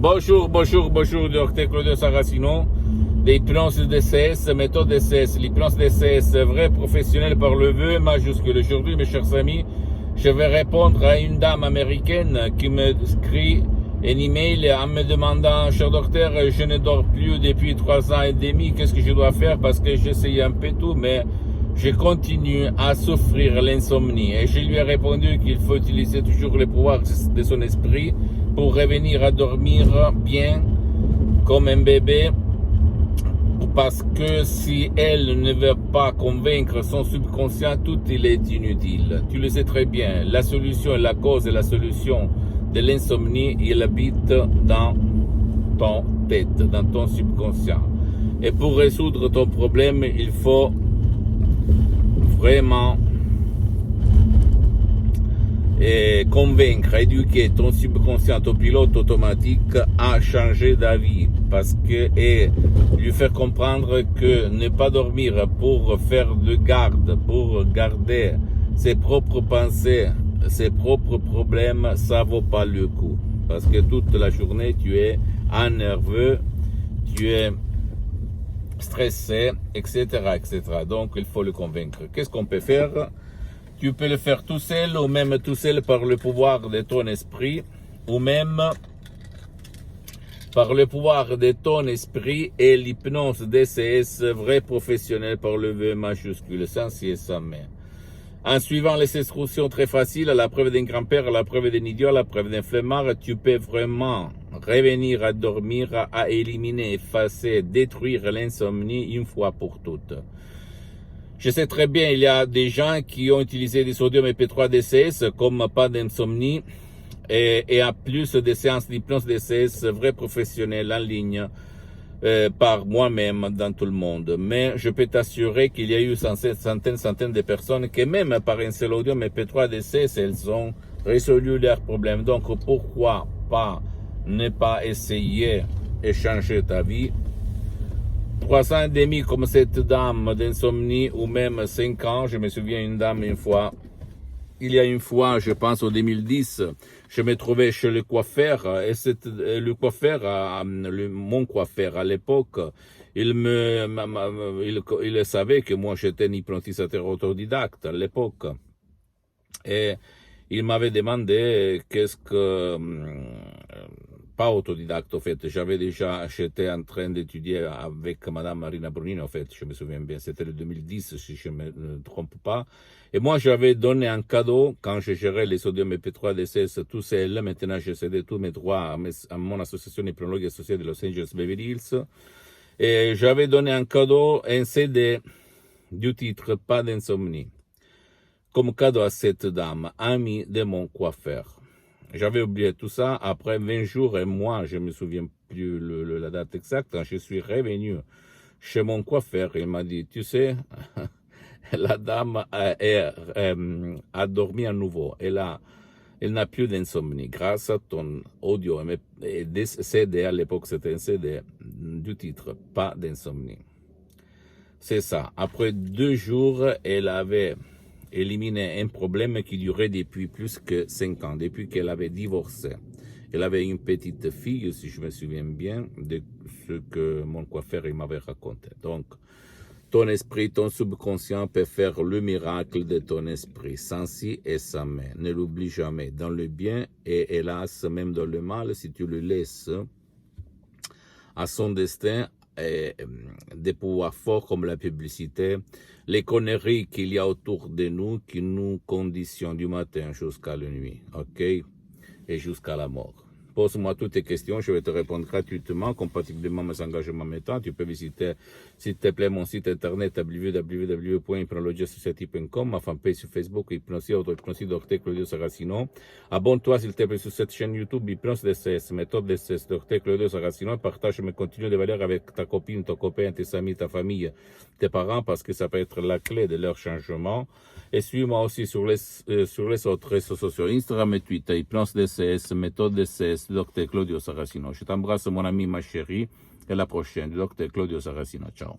Bonjour, docteur Claudio Saracino, l'hypnose DCS, méthode DCS, l'hypnose DCS, vrai professionnel par le vœu majuscule. Aujourd'hui, mes chers amis, je vais répondre à une dame américaine qui me écrit un email en me demandant, cher docteur, je ne dors plus depuis 3 ans et demi, qu'est-ce que je dois faire parce que j'essaye un peu tout, mais je continue à souffrir l'insomnie. Et je lui ai répondu qu'il faut utiliser toujours les pouvoirs de son esprit pour revenir à dormir bien comme un bébé, parce que si elle ne veut pas convaincre son subconscient, tout il est inutile. Tu le sais très bien, la solution, la cause et la solution de l'insomnie, il habite dans ton tête, dans ton subconscient. Et pour résoudre ton problème, il faut vraiment convaincre, éduquer ton subconscient, ton pilote automatique à changer d'avis, parce que et lui faire comprendre que ne pas dormir pour faire de garde, pour garder ses propres pensées, ses propres problèmes, ça vaut pas le coup, parce que toute la journée tu es nerveux, tu es stressé, etc., etc. Donc il faut le convaincre. Qu'est-ce qu'on peut faire? Tu peux le faire tout seul, ou même tout seul par le pouvoir de ton esprit, ou même par le pouvoir de ton esprit et l'hypnose DCS vrai professionnel par le vœu majuscule, sans si et sans mais. En suivant les instructions très faciles, à la preuve d'un grand-père, à la preuve d'un idiot, à la preuve d'un flemmard, tu peux vraiment revenir à dormir, à éliminer, effacer, détruire l'insomnie une fois pour toutes. Je sais très bien, il y a des gens qui ont utilisé des sodium EP3 DCS comme pas d'insomnie et à plus de séances d'hypnose DCS vrai professionnels en ligne par moi-même dans tout le monde. Mais je peux t'assurer qu'il y a eu centaines de personnes qui même par un sodium EP3 DCS, elles ont résolu leurs problèmes. Donc pourquoi pas ne pas essayer et changer ta vie? 3 ans et demi comme cette dame d'insomnie, ou même 5 ans, je me souviens une dame une fois, il y a une fois, je pense au 2010, je me trouvais chez le coiffeur, et le coiffeur, mon coiffeur à l'époque, il savait que moi j'étais un hypnotisateur autodidacte à l'époque, et il m'avait demandé qu'est-ce que... pas autodidacte, en fait. J'étais en train d'étudier avec Madame Marina Brunini, en fait, je me souviens bien. C'était le 2010, si je ne me trompe pas. Et moi, j'avais donné un cadeau quand je gérais les sodium EP3 DCS tout seul. Maintenant, j'ai cédé tous mes droits à mon association hypnologue associée de Los Angeles Beverly Hills. Et j'avais donné un cadeau, un CD du titre Pas d'insomnie, comme cadeau à cette dame, amie de mon coiffeur. J'avais oublié tout ça. Après 20 jours et moi, je me souviens plus la date exacte, quand je suis revenu chez mon coiffeur, il m'a dit, tu sais, la dame a dormi à nouveau. Elle n'a plus d'insomnie grâce à ton audio. Et CD, à l'époque, c'était un CD du titre, Pas d'insomnie. C'est ça. Après 2 jours, elle avait éliminé un problème qui durait depuis plus que 5 ans, depuis qu'elle avait divorcé. Elle avait une petite fille, si je me souviens bien, de ce que mon coiffeur m'avait raconté. Donc, ton esprit, ton subconscient peut faire le miracle de ton esprit, sans si et sans mais. Ne l'oublie jamais, dans le bien et hélas, même dans le mal, si tu le laisses à son destin, des pouvoirs forts comme la publicité, les conneries qu'il y a autour de nous qui nous conditionnent du matin jusqu'à la nuit, ok? Et jusqu'à la mort. Pose-moi toutes tes questions, je vais te répondre gratuitement, compatiblement à mes engagements mettants. Tu peux visiter, s'il te plaît, mon site internet www.hypnologiasociety.com, ma fanpage sur Facebook, Hypnosie, auto-hypnosie, Dr Claudio Saracino. Abonne-toi, s'il te plaît, sur cette chaîne YouTube, Hypnose DCS, méthode DCS, Dr Claudio Saracino. Partage mes contenus de valeur avec ta copine, ton copain, tes amis, ta famille, tes parents, parce que ça peut être la clé de leur changement. Et suis-moi aussi sur les autres réseaux sociaux, Instagram et Twitter, Hypnose DCS, méthode DCS, Dr Claudio Saracino. Je t'embrasse, mon ami, ma chérie, et à la prochaine, Dr Claudio Saracino. Ciao.